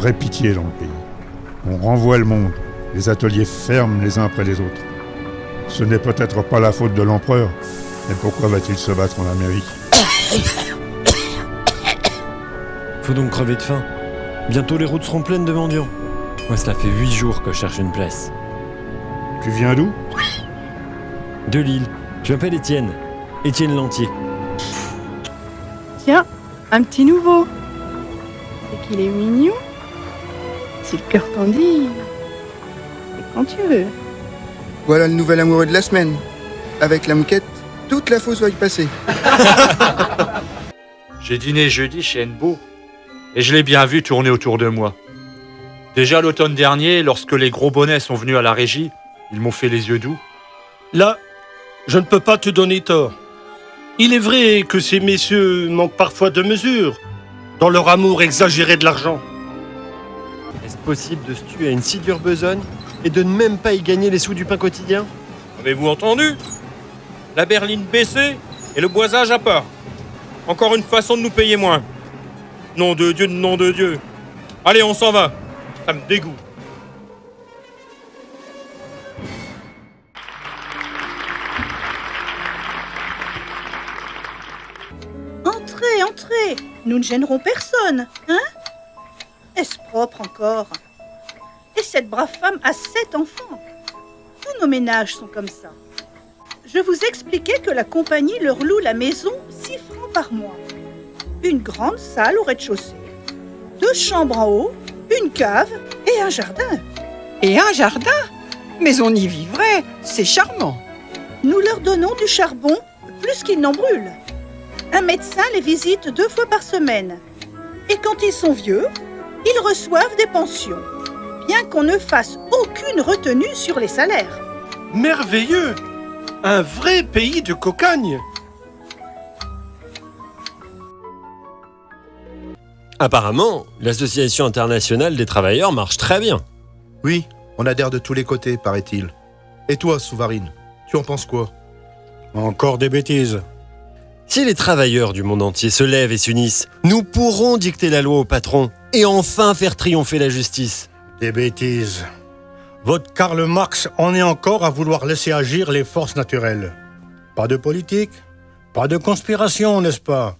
vraie pitié dans le pays. On renvoie le monde, les ateliers ferment les uns après les autres. Ce n'est peut-être pas la faute de l'empereur, mais pourquoi va-t-il se battre en Amérique ? Faut donc crever de faim. Bientôt les routes seront pleines de mendiants. Moi, cela fait 8 jours que je cherche une place. Tu viens d'où ? De Lille. Je m'appelle Étienne. Étienne Lantier. Tiens, un petit nouveau. C'est qu'il est mignon. Si le cœur t'en dit, c'est quand tu veux. Voilà le nouvel amoureux de la semaine. Avec la mouquette, toute la fausse va y passer. J'ai dîné jeudi chez Hennebeau et je l'ai bien vu tourner autour de moi. Déjà l'automne dernier, lorsque les gros bonnets sont venus à la régie, ils m'ont fait les yeux doux. Là, je ne peux pas te donner tort. Il est vrai que ces messieurs manquent parfois de mesure dans leur amour exagéré de l'argent. Est-ce possible de se tuer à une si dure besogne et de ne même pas y gagner les sous du pain quotidien ? Avez-vous entendu ? La berline baissée et le boisage à part. Encore une façon de nous payer moins. Nom de Dieu, nom de Dieu. Allez, on s'en va. Ça me dégoûte. Entrez, entrez. Nous ne gênerons personne, hein ? Est-ce propre encore ? Et cette brave femme a 7 enfants. Tous nos ménages sont comme ça. Je vous expliquais que la compagnie leur loue la maison 6 francs par mois. Une grande salle au rez-de-chaussée, 2 chambres en haut, une cave et un jardin. Et un jardin ? Mais on y vivrait, c'est charmant. Nous leur donnons du charbon, plus qu'ils n'en brûlent. Un médecin les visite 2 fois par semaine. Et quand ils sont vieux, ils reçoivent des pensions, bien qu'on ne fasse aucune retenue sur les salaires. Merveilleux ! Un vrai pays de cocagne. Apparemment, l'Association internationale des travailleurs marche très bien. Oui, on adhère de tous les côtés, paraît-il. Et toi, Souvarine, tu en penses quoi ? Encore des bêtises. Si les travailleurs du monde entier se lèvent et s'unissent, nous pourrons dicter la loi au patron et enfin faire triompher la justice. Des bêtises. Votre Karl Marx en est encore à vouloir laisser agir les forces naturelles. Pas de politique, pas de conspiration, n'est-ce pas ?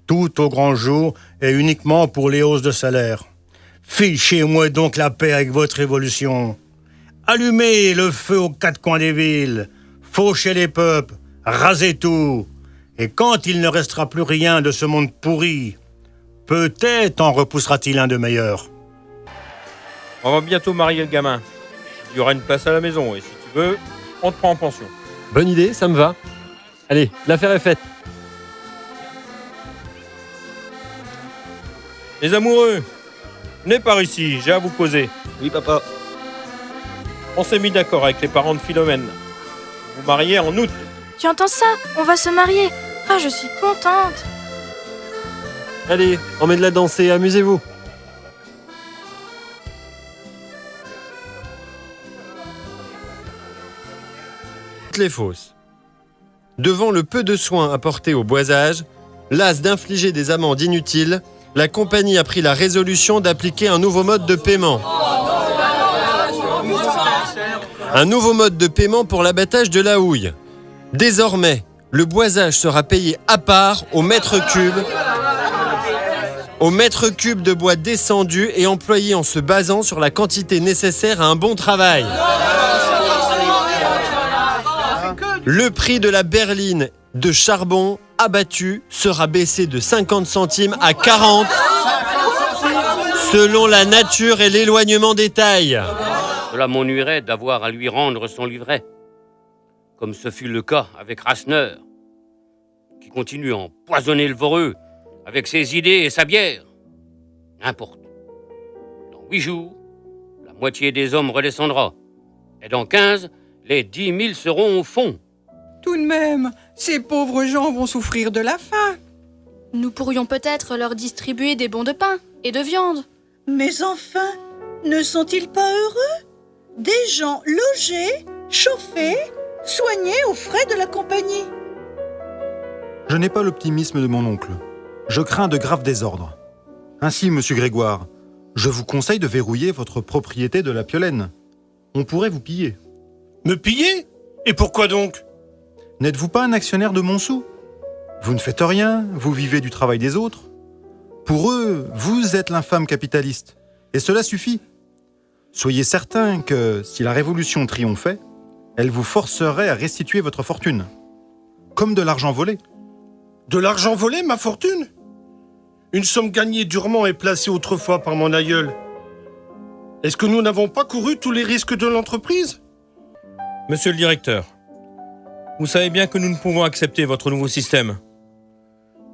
Tout au grand jour et uniquement pour les hausses de salaire. Fichez-moi donc la paix avec votre révolution. Allumez le feu aux 4 coins des villes. Fauchez les peuples. Rasez tout. Et quand il ne restera plus rien de ce monde pourri, peut-être en repoussera-t-il un de meilleur. On va bientôt marier le gamin. Il y aura une place à la maison et si tu veux, on te prend en pension. Bonne idée, ça me va. Allez, l'affaire est faite. Les amoureux, venez par ici, j'ai à vous poser. Oui, papa. On s'est mis d'accord avec les parents de Philomène. Vous mariez en août. Tu entends ça ? On va se marier. Ah, je suis contente. Allez, on met de la danse et amusez-vous. Toutes les fausses. Devant le peu de soins apportés au boisage, las d'infliger des amendes inutiles, la compagnie a pris la résolution d'appliquer un nouveau mode de paiement. Un nouveau mode de paiement pour l'abattage de la houille. Désormais, le boisage sera payé à part au mètre cube de bois descendu et employé en se basant sur la quantité nécessaire à un bon travail. Le prix de la berline de charbon abattu sera baissé de 50 centimes à 40 selon la nature et l'éloignement des tailles. Cela m'ennuierait d'avoir à lui rendre son livret, comme ce fut le cas avec Rasseneur, qui continue à empoisonner le Voreux avec ses idées et sa bière. N'importe. Dans 8 jours, la moitié des hommes redescendra, et dans 15, les 10 000 seront au fond. Tout de même, ces pauvres gens vont souffrir de la faim. Nous pourrions peut-être leur distribuer des bons de pain et de viande. Mais enfin, ne sont-ils pas heureux ? Des gens logés, chauffés, soignés aux frais de la compagnie. Je n'ai pas l'optimisme de mon oncle. Je crains de graves désordres. Ainsi, monsieur Grégoire, Je vous conseille de verrouiller votre propriété de la Piolaine. On pourrait vous piller. Me piller? Et pourquoi donc? N'êtes-vous pas un actionnaire de Montsou? Vous ne faites rien, vous vivez du travail des autres. Pour eux, vous êtes l'infâme capitaliste. Et cela suffit. Soyez certain que, si la révolution triomphait, elle vous forcerait à restituer votre fortune. Comme de l'argent volé. De l'argent volé, ma fortune? Une somme gagnée durement et placée autrefois par mon aïeul. Est-ce que nous n'avons pas couru tous les risques de l'entreprise? Monsieur le directeur, vous savez bien que nous ne pouvons accepter votre nouveau système.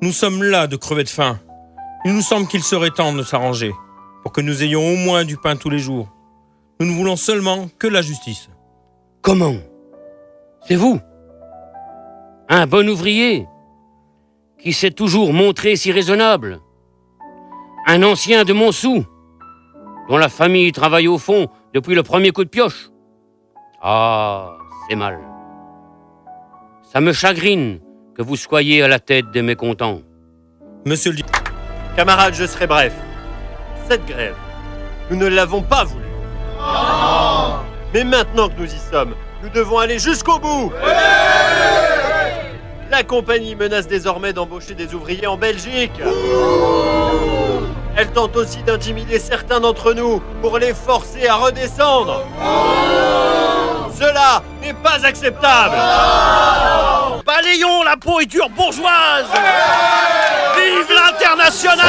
Nous sommes là de crever de faim. Il nous semble qu'il serait temps de s'arranger pour que nous ayons au moins du pain tous les jours. Nous ne voulons seulement que la justice. Comment? C'est vous? Un bon ouvrier qui s'est toujours montré si raisonnable. Un ancien de Montsou, dont la famille travaille au fond depuis le premier coup de pioche. Ah, c'est mal. Ça me chagrine que vous soyez à la tête des mécontents. Monsieur le... Camarades, je serai bref. Cette grève, nous ne l'avons pas voulu. Mais maintenant que nous y sommes, nous devons aller jusqu'au bout. La compagnie menace désormais d'embaucher des ouvriers en Belgique. Elle tente aussi d'intimider certains d'entre nous pour les forcer à redescendre. Cela n'est pas acceptable. Balayons la pourriture bourgeoise! Vive l'international!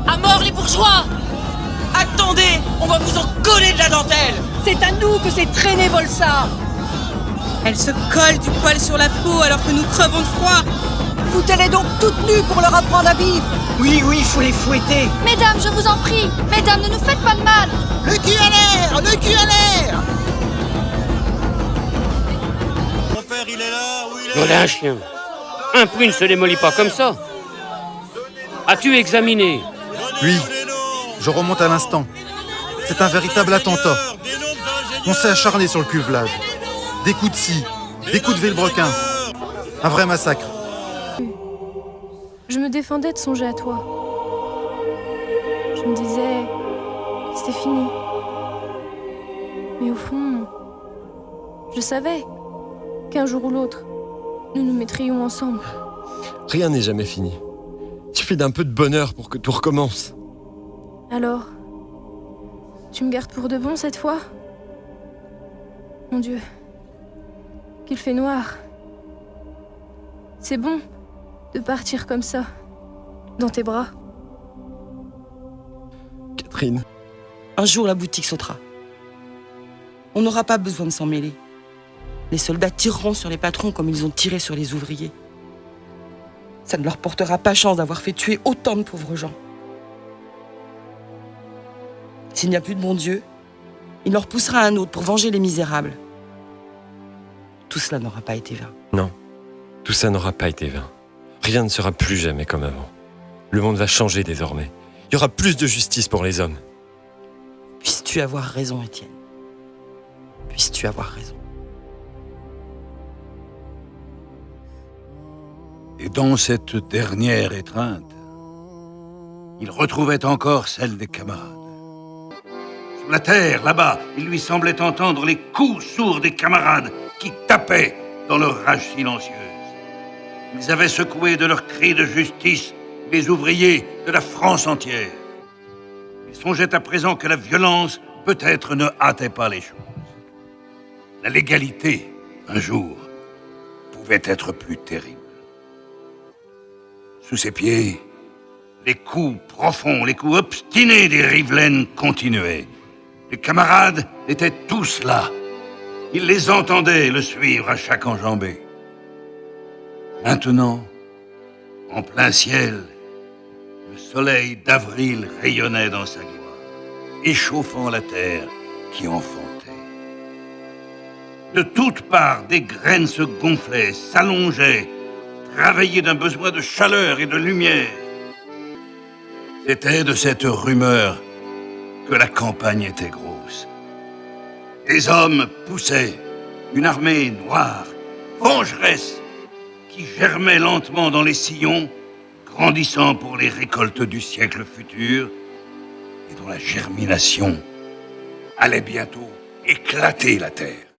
À mort les bourgeois! Attendez, on va vous en coller de la dentelle! C'est à nous que c'est traîné Volsa! Elle se colle du poil sur la peau alors que nous crevons de froid! Foutez-les donc toutes nues pour leur apprendre à vivre! Oui, il faut les fouetter! Mesdames, je vous en prie! Mesdames, ne nous faites pas de mal! Le cul à l'air! Le cul à l'air! Mon père, il est là, où il est? Voilà un chien. Un puits ne se démolit pas comme ça. As-tu examiné? Oui, je remonte à l'instant. C'est un véritable attentat. On s'est acharné sur le cuvelage. Des coups de scie, des coups de vilebrequin. Un vrai massacre. Je me défendais de songer à toi. Je me disais que c'était fini. Mais au fond, je savais qu'un jour ou l'autre, nous nous mettrions ensemble. Rien n'est jamais fini. Il suffit d'un peu de bonheur pour que tout recommence. Alors, tu me gardes pour de bon cette fois? Mon Dieu, qu'il fait noir. C'est bon de partir comme ça, dans tes bras. Catherine. Un jour, la boutique sautera. On n'aura pas besoin de s'en mêler. Les soldats tireront sur les patrons comme ils ont tiré sur les ouvriers. Ça ne leur portera pas chance d'avoir fait tuer autant de pauvres gens. S'il n'y a plus de bon Dieu, il leur poussera un autre pour venger les misérables. Tout cela n'aura pas été vain. Non, tout ça n'aura pas été vain. Rien ne sera plus jamais comme avant. Le monde va changer désormais. Il y aura plus de justice pour les hommes. Puisses-tu avoir raison, Étienne. Puisses-tu avoir raison. Et dans cette dernière étreinte, il retrouvait encore celle des camarades. Sur la terre, là-bas, il lui semblait entendre les coups sourds des camarades qui tapaient dans leur rage silencieuse. Ils avaient secoué de leurs cris de justice les ouvriers de la France entière. Il songeait à présent que la violence, peut-être, ne hâtait pas les choses. La légalité, un jour, pouvait être plus terrible. Sous ses pieds, les coups profonds, les coups obstinés des rivelaines continuaient. Les camarades étaient tous là. Il les entendait le suivre à chaque enjambée. Maintenant, en plein ciel, le soleil d'avril rayonnait dans sa gloire, échauffant la terre qui enfantait. De toutes parts, des graines se gonflaient, s'allongeaient, travaillées d'un besoin de chaleur et de lumière. C'était de cette rumeur que la campagne était grosse. Des hommes poussaient, une armée noire, vengeresse, qui germait lentement dans les sillons, grandissant pour les récoltes du siècle futur, et dont la germination allait bientôt éclater la terre.